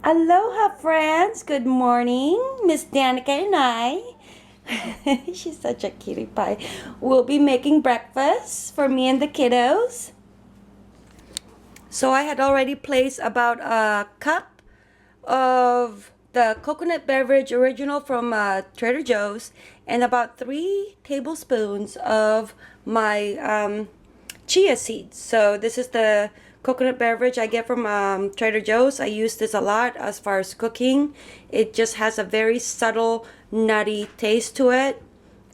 Aloha, friends. Good morning. Miss Danica and I. She's such a cutie pie. We'll be making breakfast for me and the kiddos. So I had already placed about a cup of the coconut beverage original from Trader Joe's and about 3 tablespoons of my chia seeds. So this is the coconut beverage I get from Trader Joe's. I use this a lot as far as cooking. It just has a very subtle nutty taste to it.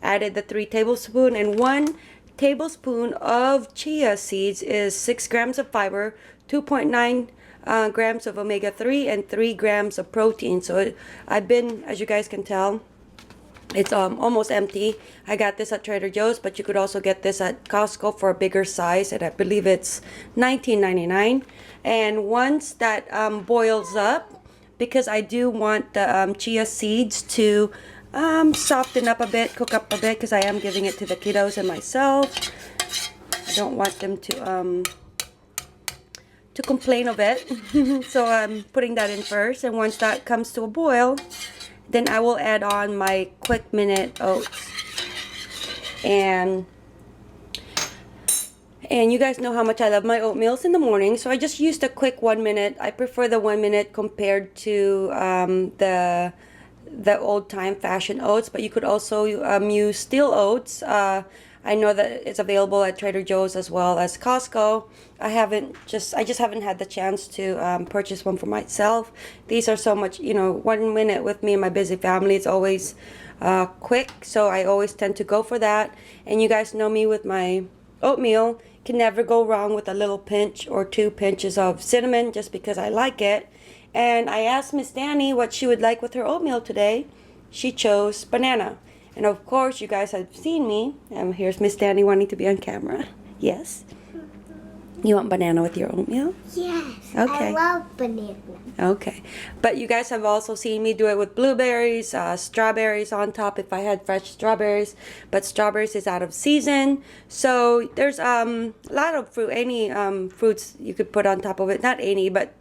Added the 3 tablespoons, and 1 tablespoon of chia seeds is 6 grams of fiber, 2.9 grams of omega-3, and 3 grams of protein. So I've been, as you guys can tell, it's almost empty. I got this at Trader Joe's, but you could also get this at Costco for a bigger size, and I believe it's $19.99. And once that boils up, because I do want the chia seeds to soften up a bit, cook up a bit, because I am giving it to the kiddos and myself. I don't want them to complain of it. So I'm putting that in first, and once that comes to a boil, then I will add on my quick minute oats. And you guys know how much I love my oatmeals in the morning, so I just used a quick 1 minute. I prefer the 1 minute compared to the old time fashion oats, but you could also use steel oats. I know that it's available at Trader Joe's as well as Costco. I just haven't had the chance to purchase one for myself. These are so much, 1 minute with me and my busy family. It's always quick, so I always tend to go for that. And you guys know me with my oatmeal. Can never go wrong with a little pinch or 2 pinches of cinnamon, just because I like it. And I asked Miss Danny what she would like with her oatmeal today. She chose banana. And of course, you guys have seen me. Here's Miss Danny wanting to be on camera. Yes? You want banana with your oatmeal? Yes. Okay. I love banana. Okay. But you guys have also seen me do it with blueberries, strawberries on top if I had fresh strawberries. But strawberries is out of season. So there's a lot of fruit, any fruits you could put on top of it. Not any, but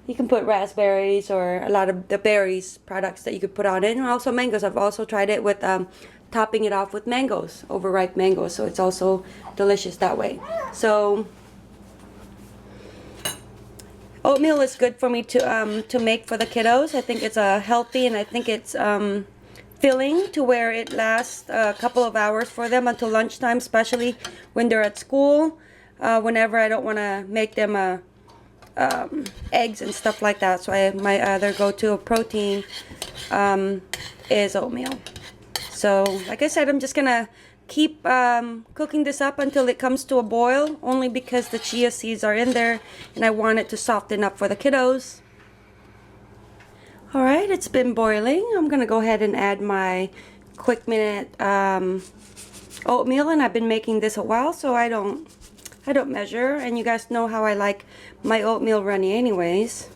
you can put raspberries or a lot of the berries products that you could put on it, and also mangoes. I've also tried it with topping it off with mangoes, overripe mangoes, so it's also delicious that way. So oatmeal is good for me to make for the kiddos. I think it's healthy, and I think it's filling to where it lasts a couple of hours for them until lunchtime, especially when they're at school. Whenever I don't want to make them eggs and stuff like that, so my other go-to protein is oatmeal. So like I said, I'm just gonna keep cooking this up until it comes to a boil, only because the chia seeds are in there and I want it to soften up for the kiddos. Alright, it's been boiling. I'm gonna go ahead and add my quick minute oatmeal, and I've been making this a while, so I don't measure, and you guys know how I like my oatmeal runny anyways.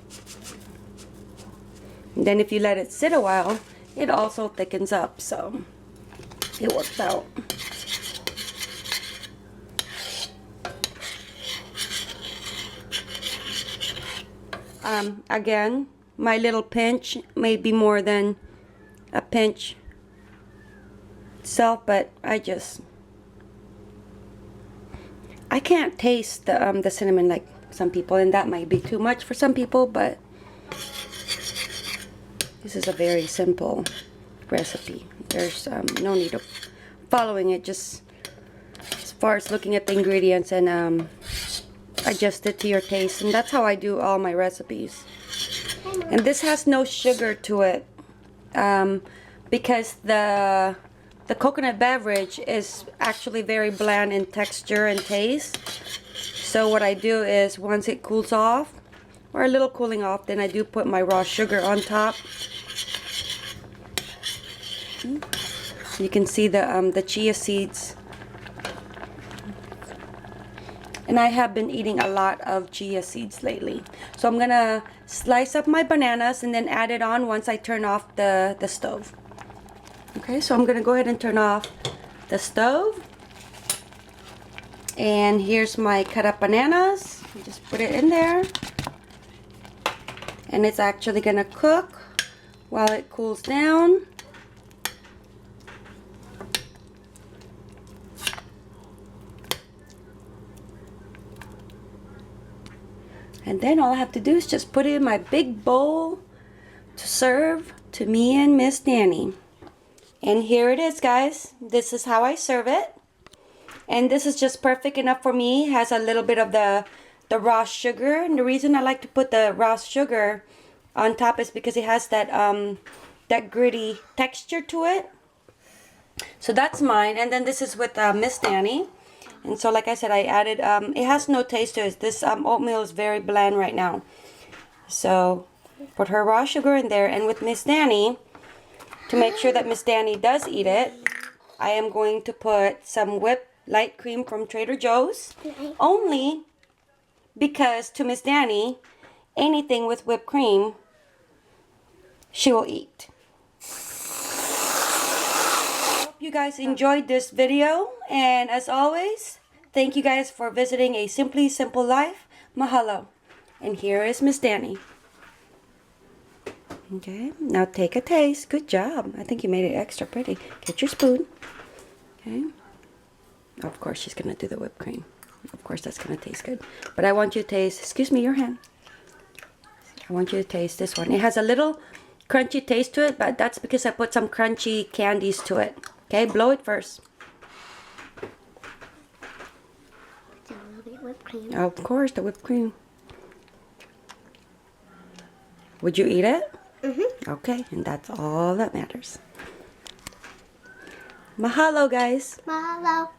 And then if you let it sit a while, it also thickens up, so it works out. Again, my little pinch may be more than a pinch itself, but I can't taste the cinnamon like some people, and that might be too much for some people, but this is a very simple recipe. There's no need of following it, just as far as looking at the ingredients and adjust it to your taste, and that's how I do all my recipes. And this has no sugar to it because the coconut beverage is actually very bland in texture and taste. So what I do is, once it cools off, or a little cooling off, then I do put my raw sugar on top. So you can see the chia seeds. And I have been eating a lot of chia seeds lately. So I'm gonna slice up my bananas and then add it on once I turn off the stove. Okay, so I'm gonna go ahead and turn off the stove. And here's my cut up bananas. Just put it in there. And it's actually gonna cook while it cools down. And then all I have to do is just put it in my big bowl to serve to me and Miss Danny. And here it is, guys. This is how I serve it. And this is just perfect enough for me. It has a little bit of the raw sugar. And the reason I like to put the raw sugar on top is because it has that that gritty texture to it. So that's mine. And then this is with Miss Danny. And so like I said, I added, it has no taste to it. This oatmeal is very bland right now. So put her raw sugar in there. And with Miss Danny, to make sure that Miss Danny does eat it, I am going to put some whipped light cream from Trader Joe's. Only because to Miss Danny, anything with whipped cream, she will eat. Hope you guys enjoyed this video. And as always, thank you guys for visiting A Simply Simple Life. Mahalo. And here is Miss Danny. Okay, now take a taste. Good job. I think you made it extra pretty. Get your spoon. Okay. Of course, she's going to do the whipped cream. Of course, that's going to taste good. But I want you to taste, excuse me, your hand. I want you to taste this one. It has a little crunchy taste to it, but that's because I put some crunchy candies to it. Okay, blow it first. A little bit whipped cream. Of course, the whipped cream. Would you eat it? Mm-hmm. Okay, and that's all that matters. Mahalo, guys. Mahalo.